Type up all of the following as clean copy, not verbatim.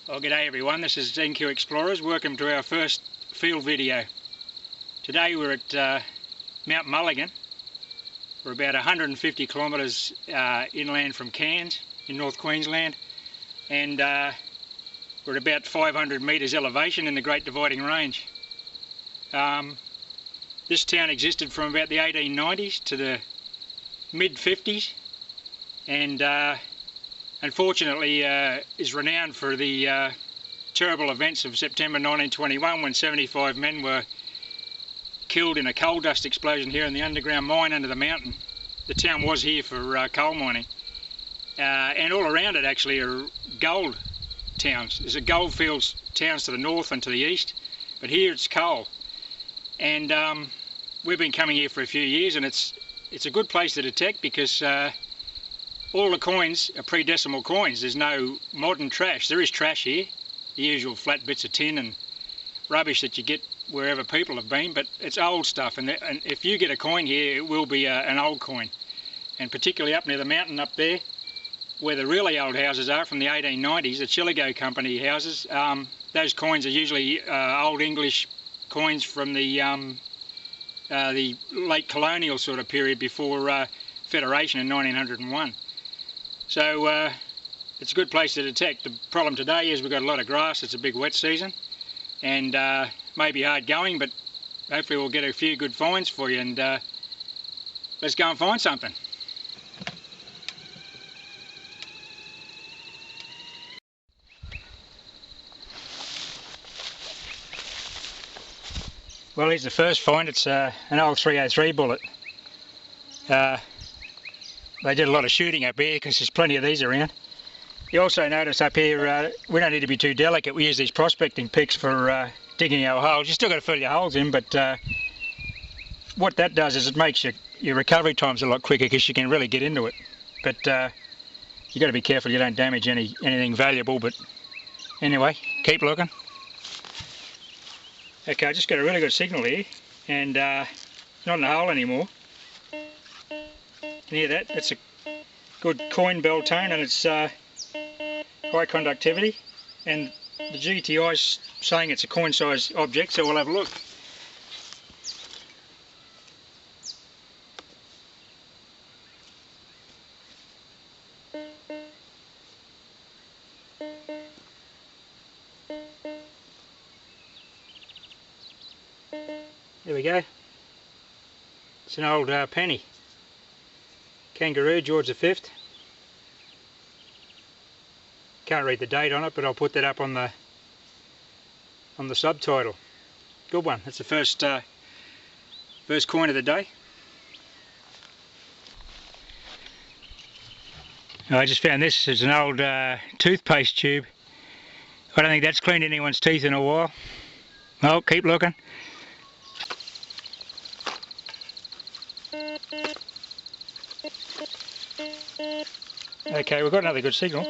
Well, g'day everyone, this is NQ Explorers. Welcome to our first field video. Today we're at Mt Mulligan. We're about 150 kilometres inland from Cairns in North Queensland, and we're at about 500 metres elevation in the Great Dividing Range. This town existed from about the 1890s to the mid-50s, and unfortunately is renowned for the terrible events of September 1921 when 75 men were killed in a coal dust explosion here in the underground mine under the mountain. The town was here for coal mining, and all around it actually are gold towns. There's a goldfields towns to the north and to the east, but here it's coal. And we've been coming here for a few years, and it's a good place to detect because all the coins are pre-decimal coins. There's no modern trash. There is trash here, the usual flat bits of tin and rubbish that you get wherever people have been, but it's old stuff, and if you get a coin here, it will be an old coin. And particularly up near the mountain up there, where the really old houses are from the 1890s, the Chiligo Company houses, those coins are usually old English coins from the late colonial sort of period before Federation in 1901. So it's a good place to detect. The problem today is we've got a lot of grass. It's a big wet season, and maybe hard going, but hopefully we'll get a few good finds for you, and let's go and find something. Well, here's the first find. It's an old 303 bullet. They did a lot of shooting up here because there's plenty of these around. You also notice up here, we don't need to be too delicate. We use these prospecting picks for digging our holes. You still got to fill your holes in, but what that does is it makes your recovery times a lot quicker because you can really get into it. But you got to be careful you don't damage anything valuable. But anyway, keep looking. Okay, I just got a really good signal here, and it's not in the hole anymore. Can you hear that? That's a good coin bell tone, and it's high conductivity, and the GTI is saying it's a coin size object, so we'll have a look. There we go. It's an old penny. Kangaroo, George V. Can't read the date on it, but I'll put that up on the subtitle. Good one. That's the first coin of the day. I just found this. It's an old toothpaste tube. I don't think that's cleaned anyone's teeth in a while. Oh, keep looking. Okay, we've got another good signal.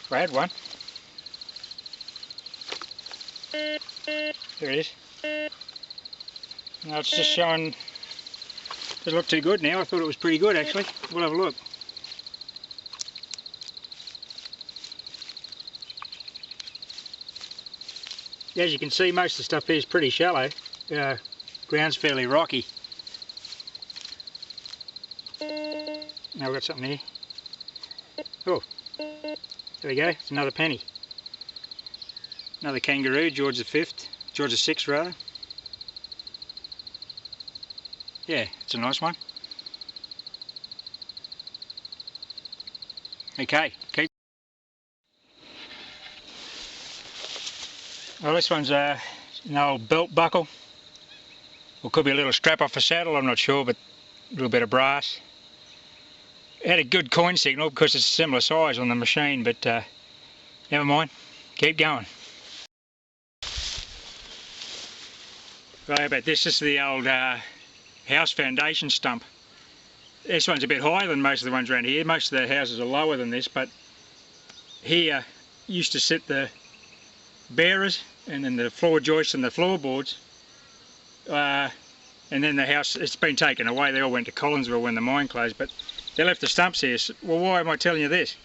Rad one. There it is. No, it's just showing. Doesn't look too good now. I thought it was pretty good actually. We'll have a look. As you can see, most of the stuff here is pretty shallow. Ground's fairly rocky. Now we've got something here. Oh, there we go. It's another penny. Another kangaroo, George V, George VI rather. Yeah, it's a nice one. Okay, keep. Well, this one's an old belt buckle. Or could be a little strap off a saddle, I'm not sure, but a little bit of brass. It had a good coin signal because it's a similar size on the machine, but never mind, keep going. Right, how about this? This is the old house foundation stump. This one's a bit higher than most of the ones around here. Most of the houses are lower than this, but here used to sit the bearers and then the floor joists and the floorboards. And then the house, it's been taken away. They all went to Collinsville when the mine closed, but they left the stumps here. Well, why am I telling you this?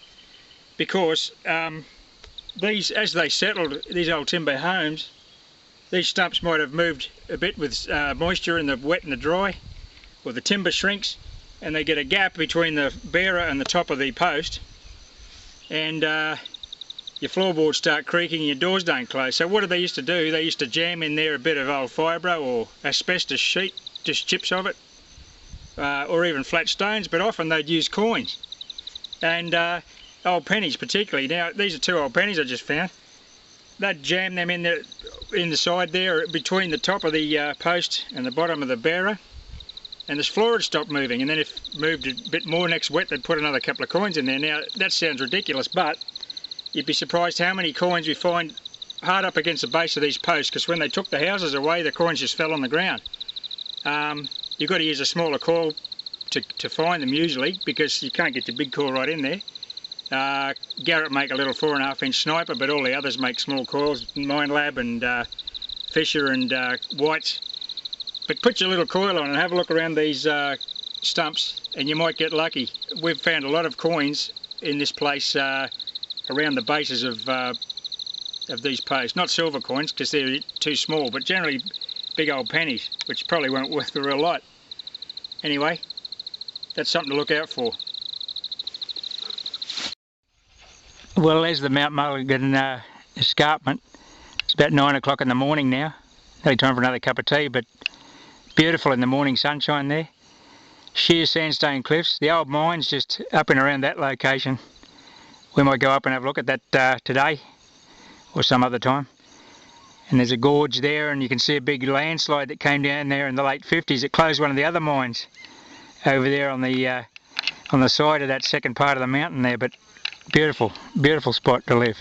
Because these, as they settled, these old timber homes, these stumps might have moved a bit with moisture in the wet and the dry, or the timber shrinks, and they get a gap between the bearer and the top of the post, and your floorboards start creaking and your doors don't close. So what did they used to do? They used to jam in there a bit of old fibro or asbestos sheet, just chips of it, or even flat stones, but often they'd use coins and old pennies particularly. Now these are 2 old pennies I just found. They'd jam them in the side there between the top of the post and the bottom of the bearer, and this floor would stop moving, and then if it moved a bit more next wet they'd put another couple of coins in there. Now that sounds ridiculous, but you'd be surprised how many coins we find hard up against the base of these posts, because when they took the houses away the coins just fell on the ground. You've got to use a smaller coil to find them usually, because you can't get the big coil right in there. Garrett make a little 4.5-inch sniper, but all the others make small coils, Mine Lab and Fisher and White's. But put your little coil on and have a look around these stumps and you might get lucky. We've found a lot of coins in this place around the bases of these posts. Not silver coins because they're too small, but generally big old pennies, which probably weren't worth a real lot. Anyway, that's something to look out for. Well, there's the Mt Mulligan escarpment. It's about 9 o'clock in the morning now. Only time for another cup of tea, but beautiful in the morning sunshine there. Sheer sandstone cliffs. The old mine's just up and around that location. We might go up and have a look at that today or some other time. And there's a gorge there, and you can see a big landslide that came down there in the late 50s. It closed one of the other mines over there on the side of that second part of the mountain there. But beautiful, beautiful spot to live.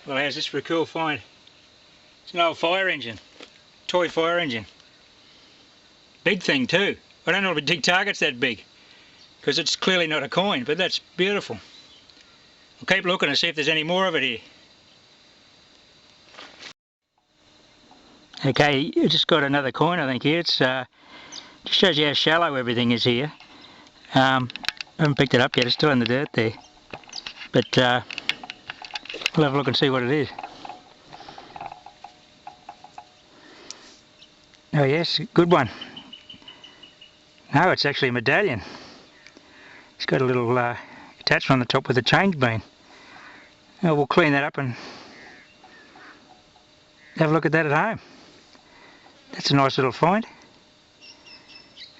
Well, how's this for a cool find? It's an old fire engine, toy fire engine. Big thing too. I don't know if a dig target's that big, because it's clearly not a coin, but that's beautiful. I'll keep looking and see if there's any more of it here. Okay, you just got another coin I think here. It's just shows you how shallow everything is here. I haven't picked it up yet, it's still in the dirt there. But we'll have a look and see what it is. Oh yes, good one. No, it's actually a medallion. It's got a little attachment on the top with a change beam. Now we'll clean that up and have a look at that at home. That's a nice little find.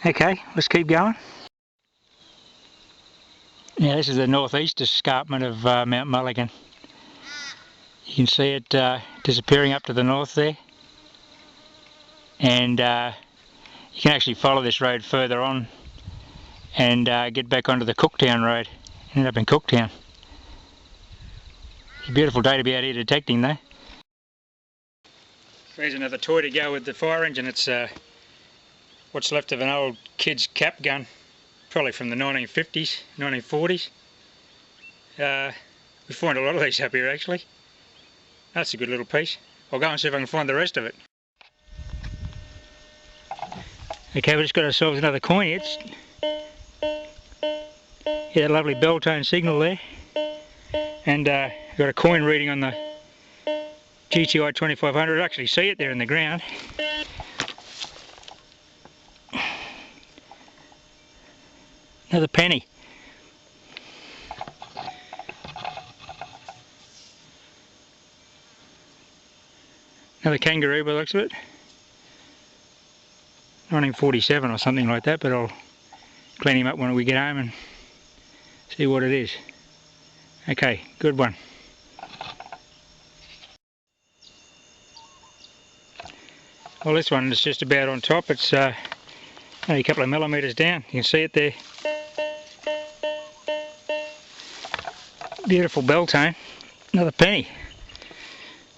Okay, let's keep going. Now this is the northeast escarpment of Mt Mulligan. You can see it disappearing up to the north there. And you can actually follow this road further on and get back onto the Cooktown road. End up in Cooktown. It's a beautiful day to be out here detecting though. There's another toy to go with the fire engine. It's what's left of an old kid's cap gun, probably from the 1950s, 1940s. We find a lot of these up here actually. That's a good little piece. I'll go and see if I can find the rest of it. Okay, we've just got ourselves another coin here. Yeah, that lovely bell tone signal there. And got a coin reading on the GTI-2500. I actually see it there in the ground. Another penny. Another kangaroo by the looks of it. 1947 or something like that, but I'll clean him up when we get home and see what it is. Okay, good one. Well, this one is just about on top. It's only a couple of millimetres down. You can see it there. Beautiful bell tone. Another penny.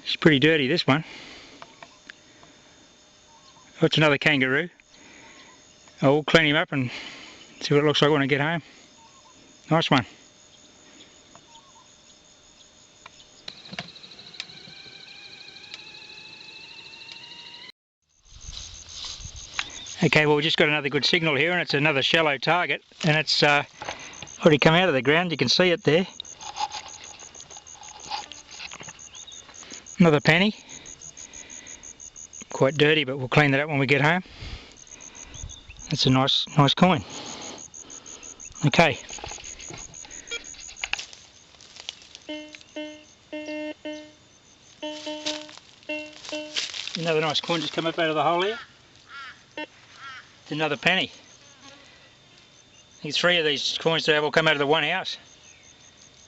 It's pretty dirty, this one. Oh, it's another kangaroo. I'll clean him up and see what it looks like when I get home. Nice one. Okay, well, we just got another good signal here, and it's another shallow target, and it's already come out of the ground. You can see it there. Another penny. Quite dirty, but we'll clean that up when we get home. That's a nice coin. Okay. Another nice coin just come up out of the hole here. It's another penny. I think 3 of these coins today will come out of the one house.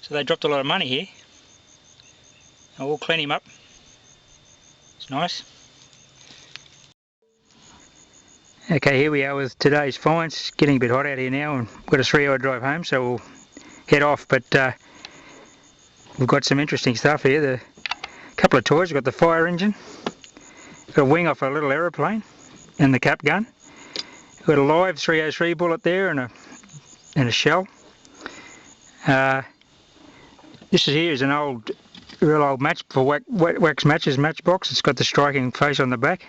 So they dropped a lot of money here. And we'll clean him up. It's nice. Okay, here we are with today's finds. It's getting a bit hot out here now, and we've got a 3-hour drive home, so we'll head off. But we've got some interesting stuff here. A couple of toys. We've got the fire engine, got a wing off a little aeroplane, and the cap gun. We've got a live 303 bullet there, and a shell. This here is an real old match for wax matches matchbox. It's got the striking face on the back.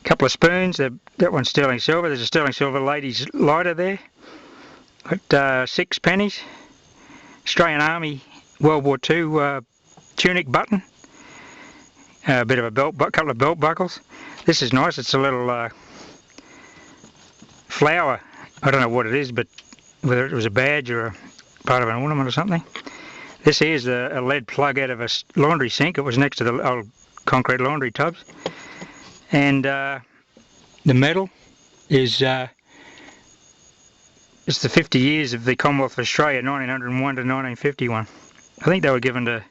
Couple of spoons. That one's sterling silver. There's a sterling silver ladies lighter there. Got 6 pennies. Australian Army World War II tunic button. A bit of a couple of belt buckles. This is nice. It's a little flower. I don't know what it is, but whether it was a badge or a part of an ornament or something. This here is a lead plug out of a laundry sink. It was next to the old concrete laundry tubs. And the medal is it's the 50 years of the Commonwealth of Australia, 1901 to 1951. I think they were given to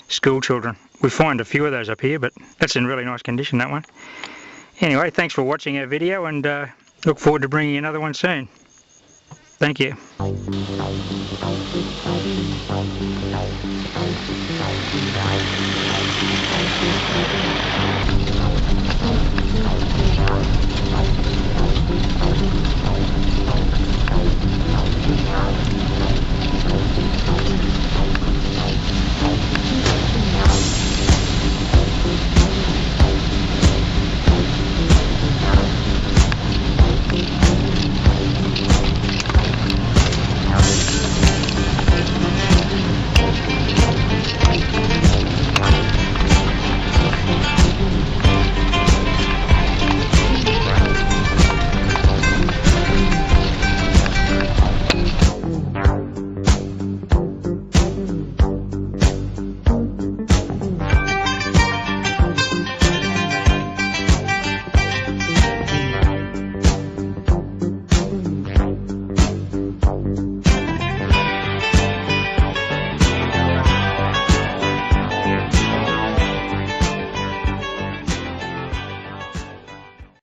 school children. We find a few of those up here, but that's in really nice condition, that one. Anyway, thanks for watching our video, and look forward to bringing another one soon. Thank you.